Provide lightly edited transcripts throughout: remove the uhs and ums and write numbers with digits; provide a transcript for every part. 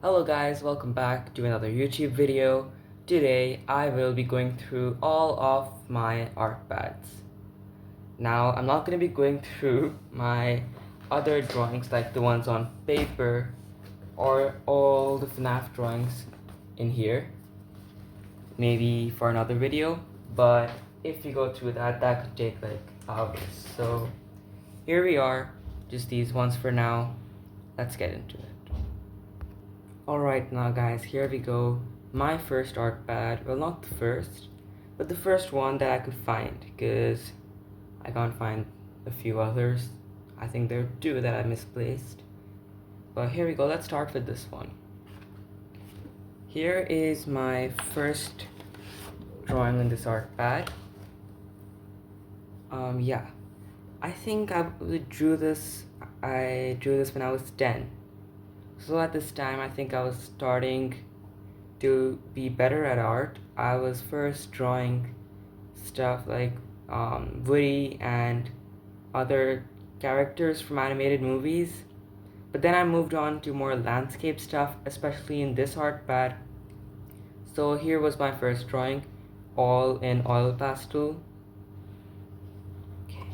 Hello guys, welcome back to another YouTube video. Today I will be going through all of my art pads. Now I'm not going to be going through my other drawings like the ones on paper or all the FNAF drawings in here. Maybe for another video, but if you go through that could take like hours. So here we are, just these ones for now. Let's get into it. Alright now guys, here we go. My first art pad, well not the first, but the first one that I could find, because I can't find a few others. I think there are two that I misplaced. But here we go, let's start with this one. Here is my first drawing in this art pad. Yeah, I think I drew this when I was 10. So at this time, I think I was starting to be better at art. I was first drawing stuff like Woody and other characters from animated movies. But then I moved on to more landscape stuff, especially in this art pad. So here was my first drawing, all in oil pastel. Okay.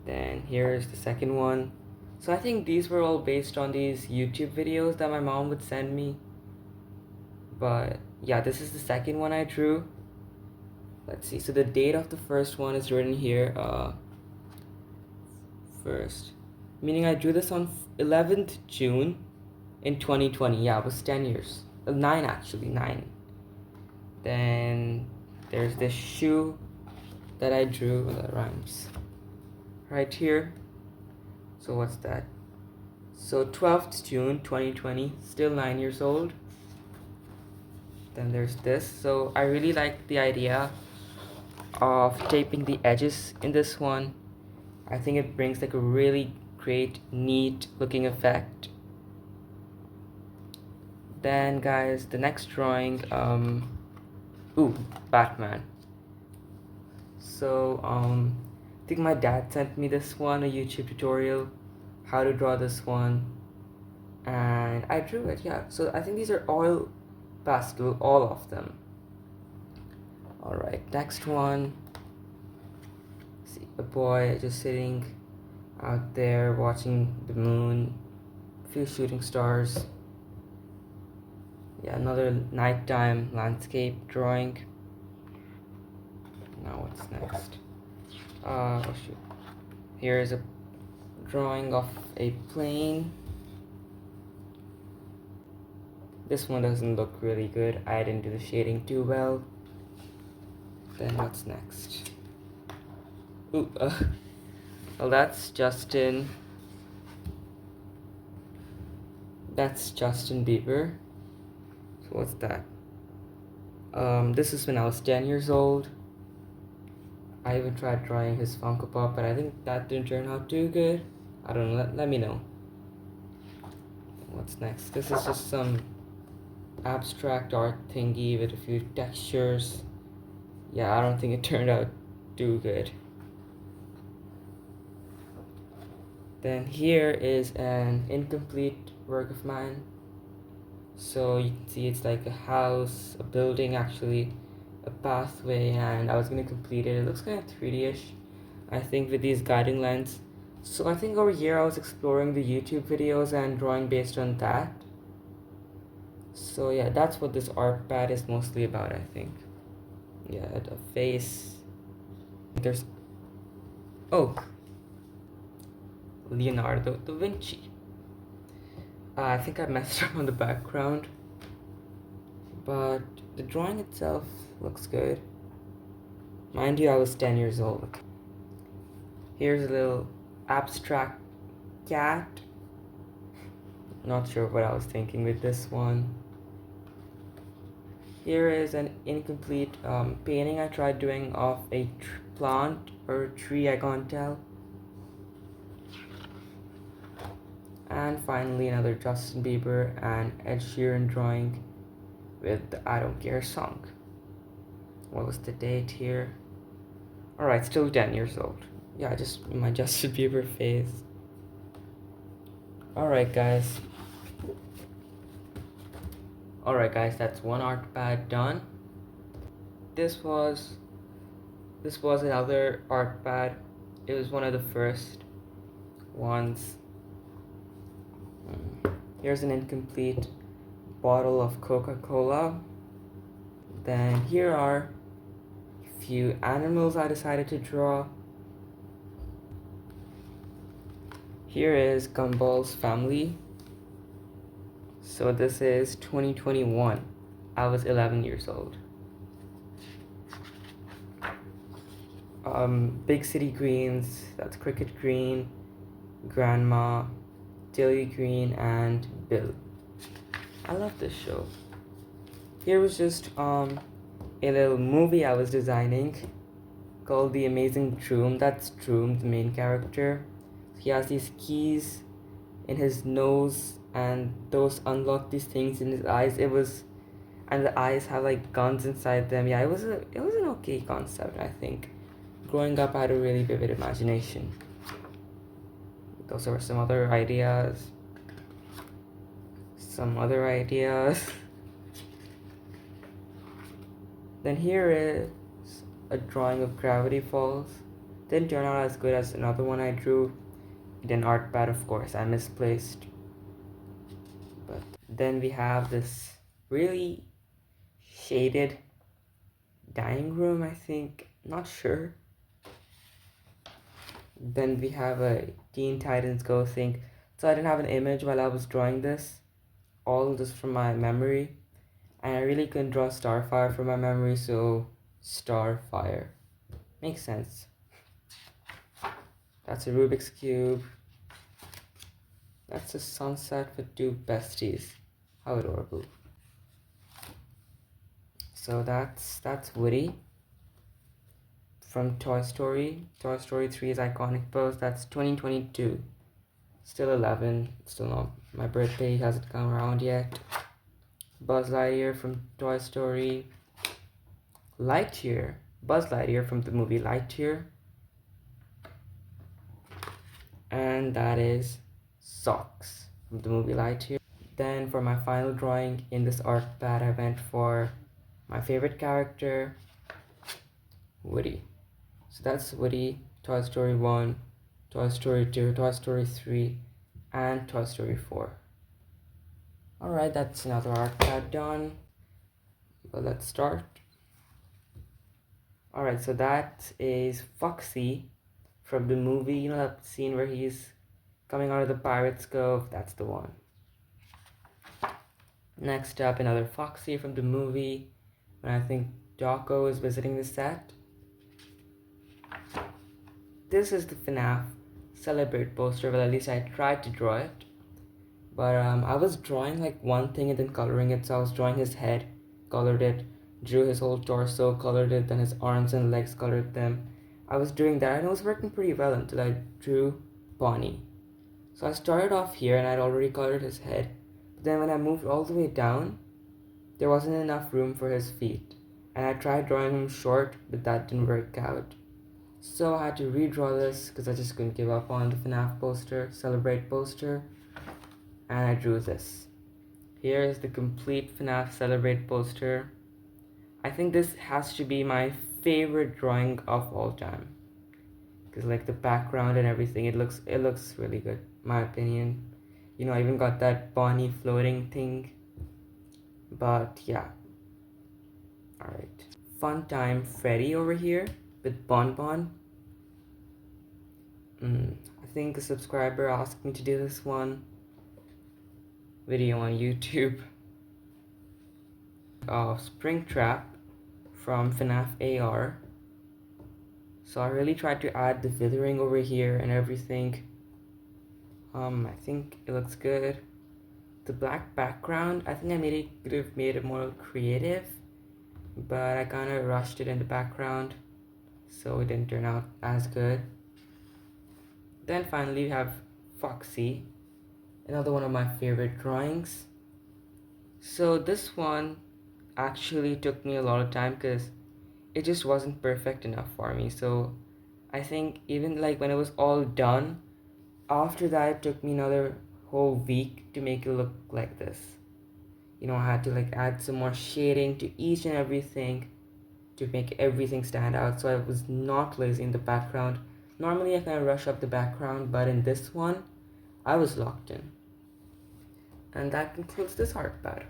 Then here's the second one. So I think these were all based on these YouTube videos that my mom would send me. But yeah, this is the second one I drew. Let's see, so the date of the first one is written here. First, meaning I drew this on 11th June in 2020. Yeah, it was 10 years. 9 actually, 9. Then there's this shoe that I drew, that rhymes. Right here. So what's that? So 12th June 2020, still 9 years old. Then there's this. So I really like the idea of taping the edges in this one. I think it brings like a really great, neat looking effect. Then guys, the next drawing, Batman. So I think my dad sent me this one, a YouTube tutorial, how to draw this one, and I drew it. Yeah, so I think these are oil pastel, all of them. Alright, next one. See a boy just sitting out there watching the moon, a few shooting stars. Yeah, another nighttime landscape drawing. Now what's next? Oh shoot. Here's a drawing of a plane. This one doesn't look really good. I didn't do the shading too well. Then what's next? Well, that's Justin. That's Justin Bieber. So what's that? This is when I was 10 years old. I even tried drawing his Funko Pop, but I think that didn't turn out too good. I don't know, let me know. What's next? This is just some abstract art thingy with a few textures. Yeah, I don't think it turned out too good. Then here is an incomplete work of mine. So you can see it's like a house, a building actually, a pathway, and I was gonna complete it. It looks kind of 3D-ish, I think, with these guiding lines. So I think over here I was exploring the YouTube videos and drawing based on that. So yeah, that's what this art pad is mostly about, I think. Yeah, a face. There's Leonardo da Vinci. I think I messed up on the background, but the drawing itself looks good. Mind you, I was 10 years old. Here's a little abstract cat. Not sure what I was thinking with this one. Here is an incomplete painting I tried doing of a plant or a tree, I can't tell. And finally another Justin Bieber and Ed Sheeran drawing with the I Don't Care song. What was the date here? Alright, still 10 years old. Yeah, just my Justin Bieber face. Alright guys, Alright guys, that's one art pad done. This was another art pad. It was one of the first ones. Here's an incomplete bottle of Coca-Cola. Then here are a few animals I decided to draw. Here is Gumball's family. So this is 2021. I was 11 years old. Big City Greens, that's Cricket Green, Grandma, Tilly Green, and Bill. I love this show. Here was just a little movie I was designing called The Amazing Droom. That's Droom, the main character. He has these keys in his nose, and those unlock these things in his eyes. And the eyes have like guns inside them. Yeah, it was an okay concept, I think. Growing up, I had a really vivid imagination. Those are some other ideas. Then here is a drawing of Gravity Falls. Didn't turn out as good as another one I drew. Then art pad, of course, I misplaced. But then we have this really shaded dining room, I think. Not sure. Then we have a Teen Titans Go thing. So I didn't have an image while I was drawing this. All just from my memory. And I really couldn't draw Starfire from my memory, so Starfire. Makes sense. That's a Rubik's Cube. That's a sunset with two besties. How adorable. So that's Woody from Toy Story. Toy Story 3's iconic pose. That's 2022. Still 11. Still not my birthday. Hasn't come around yet. Buzz Lightyear from Toy Story. Lightyear. Buzz Lightyear from the movie Lightyear. And that is Socks from the movie Lightyear. Then for my final drawing in this art pad, I went for my favorite character, Woody. So that's Woody, Toy Story 1, Toy Story 2, Toy Story 3, and Toy Story 4. Alright, that's another art pad done. But let's start. Alright, so that is Foxy from the movie. You know that scene where he's coming out of the Pirate's Cove? That's the one. Next up, another Foxy from the movie, when I think Dawko is visiting the set. This is the FNAF Celebrate poster. Well, at least I tried to draw it. But I was drawing like one thing and then coloring it. So I was drawing his head, colored it, drew his whole torso, colored it, then his arms and legs, colored them. I was doing that and it was working pretty well until I drew Bonnie. So I started off here and I'd already colored his head. But then when I moved all the way down, there wasn't enough room for his feet. And I tried drawing him short, but that didn't work out. So I had to redraw this because I just couldn't give up on the FNAF poster, Celebrate poster. And I drew this. Here is the complete FNAF Celebrate poster. I think this has to be my favorite drawing of all time. Because like the background and everything, it looks really good, my opinion. You know, I even got that Bonnie floating thing. But yeah. Alright. Fun Time Freddy over here with Bon Bon. I think a subscriber asked me to do this one video on YouTube. Springtrap from FNAF AR. So I really tried to add the withering over here and everything. I think it looks good. The black background, I think I could have made it more creative, but I kind of rushed it in the background, so it didn't turn out as good. Then finally we have Foxy, another one of my favorite drawings. So this one actually took me a lot of time because it just wasn't perfect enough for me. So I think even like when it was all done, after that it took me another whole week to make it look like this. I had to like add some more shading to each and everything to make everything stand out. So I was not lazy in the background. Normally I kind of rush up the background, but in this one, I was locked in. And that concludes this art pad.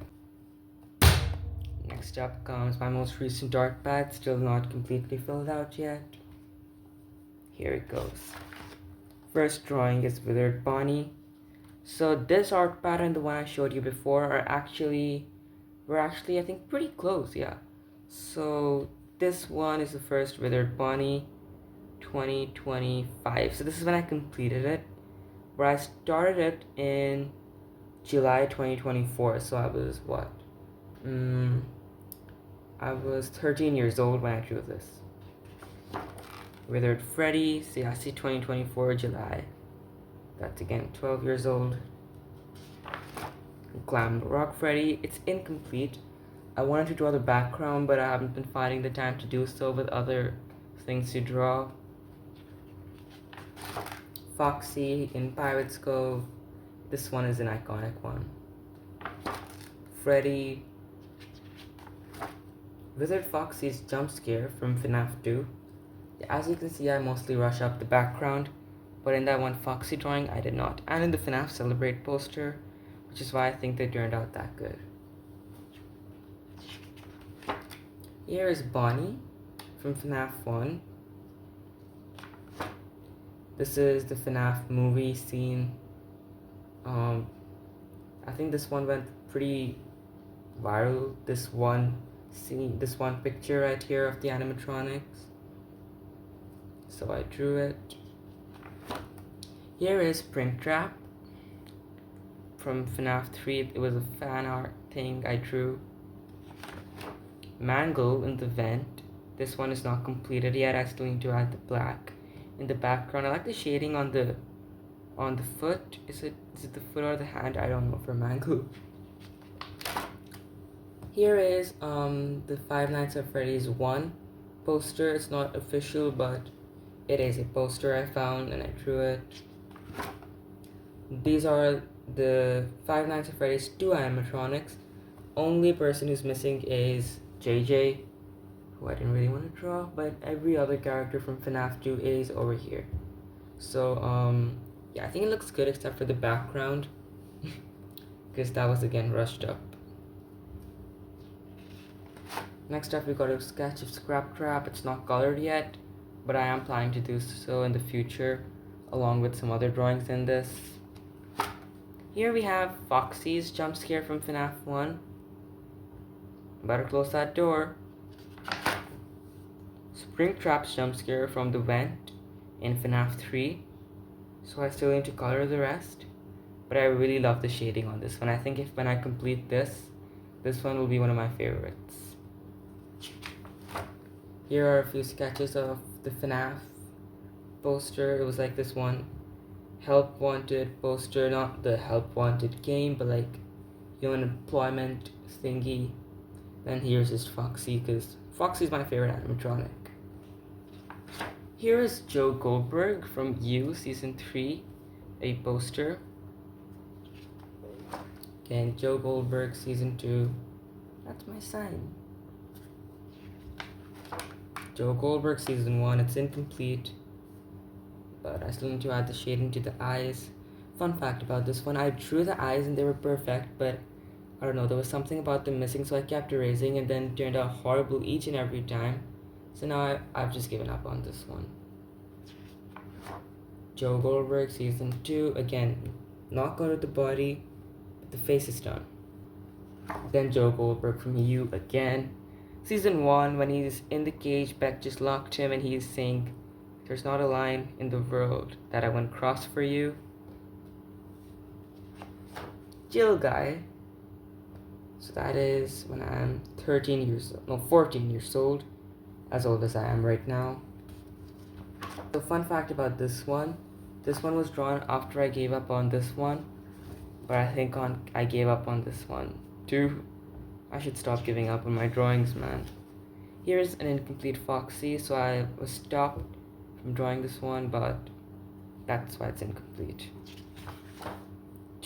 Next up comes my most recent art pad, still not completely filled out yet. Here it goes. First drawing is Withered Bonnie. So this art pad and the one I showed you before were actually I think pretty close, yeah. So this one is the first Withered Bonnie 2025. So this is when I completed it, where I started it in July 2024. So I was what? I was 13 years old when I drew this. Withered Freddy, see, I see 2024 July. That's again 12 years old. Glam Rock Freddy, it's incomplete. I wanted to draw the background, but I haven't been finding the time to do so with other things to draw. Foxy in Pirate's Cove. This one is an iconic one. Freddy. Wizard Foxy's jump scare from FNAF 2. As you can see, I mostly rush up the background, but in that one Foxy drawing, I did not. And in the FNAF Celebrate poster, which is why I think they turned out that good. Here is Bonnie from FNAF 1. This is the FNAF movie scene. I think this one went pretty viral. This one picture right here of the animatronics. So I drew it. Here is Springtrap from FNAF 3. It was a fan art thing I drew. Mangle in the vent. This one is not completed yet. I still need to add the black in the background. I like the shading on the foot. Is it the foot or the hand? I don't know for Mangle. Here is the Five Nights at Freddy's 1 poster. It's not official, but it is a poster I found and I drew it. These are the Five Nights at Freddy's 2 animatronics. Only person who's missing is JJ, who I didn't really want to draw, but every other character from FNAF 2 is over here. So yeah, I think it looks good except for the background, because that was again rushed up. Next up we got a sketch of Scrap Trap. It's not colored yet, but I am planning to do so in the future, along with some other drawings in this. Here we have Foxy's jump scare from FNAF 1. Better close that door. Springtrap's jump scare from the vent in FNAF 3. So I still need to color the rest, but I really love the shading on this one. I think when I complete this one will be one of my favorites. Here are a few sketches of the FNAF poster. It was like this one Help Wanted poster, not the Help Wanted game, but like, an employment thingy. Then here's just Foxy, because Foxy's my favorite animatronic. Here is Joe Goldberg from You Season 3, a poster. Again, Joe Goldberg Season 2. That's my sign. Joe Goldberg Season 1, it's incomplete, but I still need to add the shading to the eyes. Fun fact about this one, I drew the eyes and they were perfect, but I don't know, there was something about them missing, so I kept erasing and then it turned out horrible each and every time. So now I've just given up on this one. Joe Goldberg Season 2, again, not good at the body, but the face is done. Then Joe Goldberg from You again. Season 1, when he's in the cage, Beck just locked him and he's saying, "There's not a line in the world that I wouldn't cross for you." Jill Guy. So that is when I'm 14 years old, as old as I am right now. The fun fact about this one was drawn after I gave up on this one, but I think I gave up on this one too. I should stop giving up on my drawings, man. Here's an incomplete Foxy, so I was stopped from drawing this one, but that's why it's incomplete.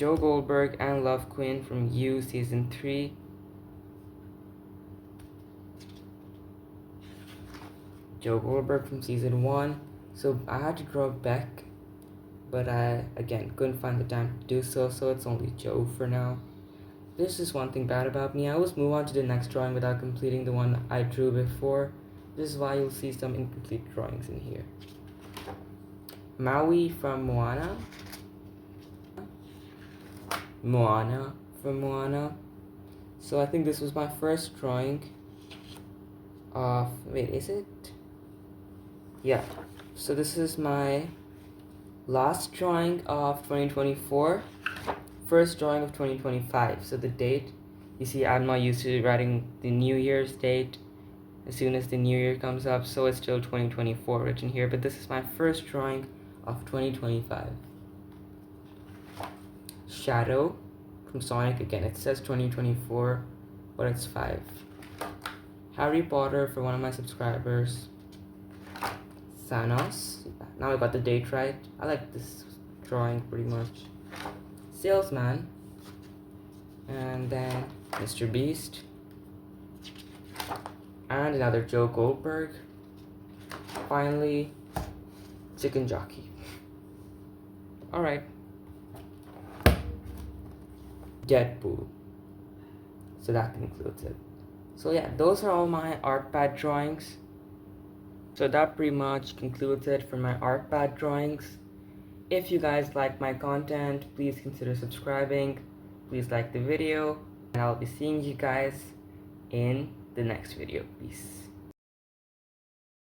Joe Goldberg and Love Quinn from You Season 3. Joe Goldberg from Season 1. So I had to draw Beck, but I, again, couldn't find the time to do so, so it's only Joe for now. There's just one thing bad about me. I always move on to the next drawing without completing the one I drew before. This is why you'll see some incomplete drawings in here. Maui from Moana. Moana from Moana. So I think this was my first drawing of, wait, is it? Yeah. So this is my last drawing of 2024. First drawing of 2025. So the date, you see, I'm not used to writing the New Year's date as soon as the New Year comes up, so it's still 2024 written here, but this is my first drawing of 2025. Shadow from Sonic, again, it says 2024, but it's 5. Harry Potter for one of my subscribers. Thanos, now I got the date right. I like this drawing pretty much. Salesman, and then Mr. Beast, and another Joe Goldberg. Finally, Chicken Jockey. Alright. Deadpool. So that concludes it. So yeah, those are all my art pad drawings. So that pretty much concludes it for my art pad drawings. If you guys like my content, please consider subscribing. Please like the video, and I'll be seeing you guys in the next video. Peace.